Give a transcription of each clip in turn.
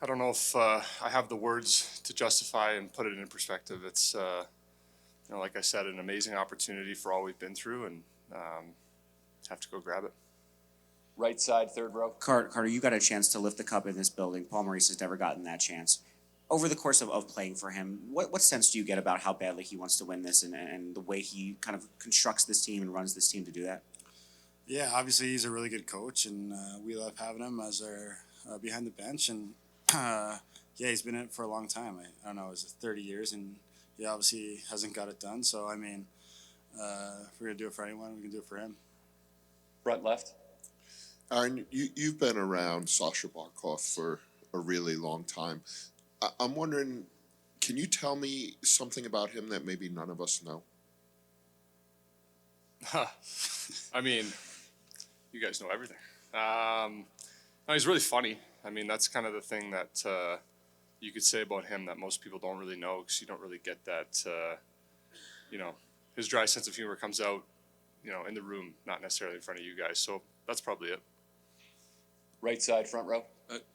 I don't know if I have the words to justify and put it in perspective. It's, like I said, an amazing opportunity for all we've been through, and have to go grab it. Right side, third row. Carter, you got a chance to lift the cup in this building. Paul Maurice has never gotten that chance. Over the course of playing for him, what sense do you get about how badly he wants to win this and the way he kind of constructs this team and runs this team to do that? Yeah, obviously he's a really good coach, and we love having him as our behind the bench. And he's been in it for a long time. I don't know, is it 30 years? And he obviously hasn't got it done. So, I mean, if we're going to do it for anyone, we can do it for him. Front left. Aaron, you've been around Sasha Barkov for a really long time. I'm wondering, can you tell me something about him that maybe none of us know? I mean, you guys know everything. No, he's really funny. I mean, that's kind of the thing that you could say about him that most people don't really know, because you don't really get that, his dry sense of humor comes out, in the room, not necessarily in front of you guys. So that's probably it. Right side, front row.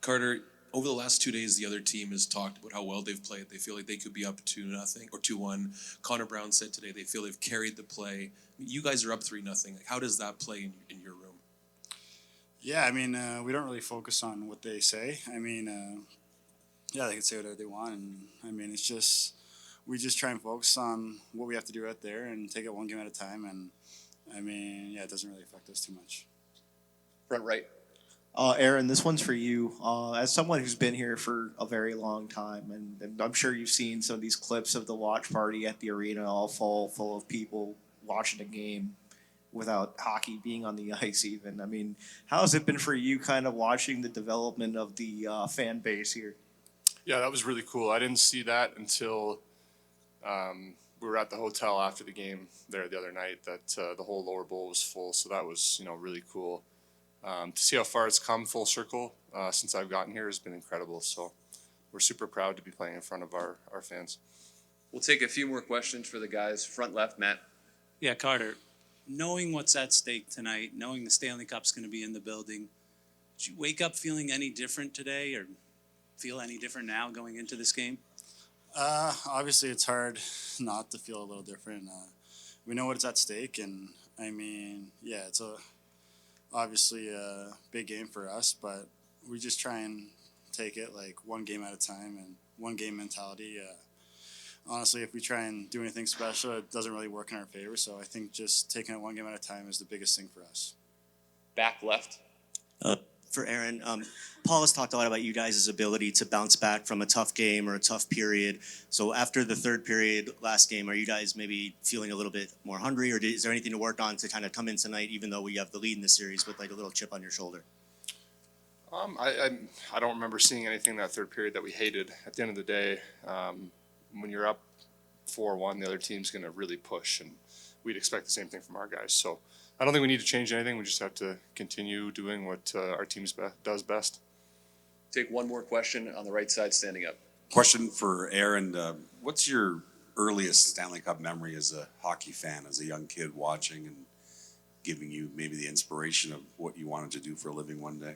Carter, over the last 2 days, the other team has talked about how well they've played. They feel like they could be up 2-0 or 2-1. Connor Brown said today they feel they've carried the play. You guys are up 3-0. Like, how does that play in your room? Yeah, I mean, we don't really focus on what they say. I mean, they can say whatever they want. And, I mean, we just try and focus on what we have to do out there and take it one game at a time. And, I mean, it doesn't really affect us too much. Front right. Aaron, this one's for you. As someone who's been here for a very long time, and I'm sure you've seen some of these clips of the watch party at the arena, all full of people watching a game without hockey being on the ice even. I mean, how has it been for you kind of watching the development of the fan base here? Yeah, that was really cool. I didn't see that until we were at the hotel after the game there the other night, that the whole lower bowl was full. So that was, really cool. To see how far it's come full circle since I've gotten here has been incredible. So we're super proud to be playing in front of our fans. We'll take a few more questions for the guys. Front left, Matt. Yeah, Carter, knowing what's at stake tonight, knowing the Stanley Cup's going to be in the building, did you wake up feeling any different today, or feel any different now going into this game? Obviously, it's hard not to feel a little different. We know what's at stake, and, I mean, it's obviously a big game for us, but we just try and take it like one game at a time and one game mentality. Honestly, if we try and do anything special, it doesn't really work in our favor. So I think just taking it one game at a time is the biggest thing for us. Back left. For Aaron, Paul has talked a lot about you guys' ability to bounce back from a tough game or a tough period. So after the third period last game, are you guys maybe feeling a little bit more hungry, or is there anything to work on to kind of come in tonight, even though we have the lead in the series, with like a little chip on your shoulder? I don't remember seeing anything that third period that we hated. At the end of the day, when you're up 4-1, the other team's going to really push, and we'd expect the same thing from our guys. So I don't think we need to change anything. We just have to continue doing what our team does best. Take one more question on the right side, standing up. Question for Aaron. What's your earliest Stanley Cup memory as a hockey fan, as a young kid watching and giving you maybe the inspiration of what you wanted to do for a living one day?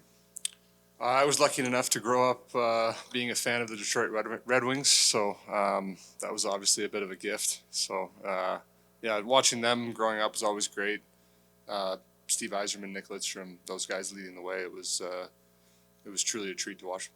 I was lucky enough to grow up being a fan of the Detroit Red Wings, so that was obviously a bit of a gift. So, watching them growing up was always great. Steve Yzerman, Nick Lidstrom, those guys leading the way, it was truly a treat to watch.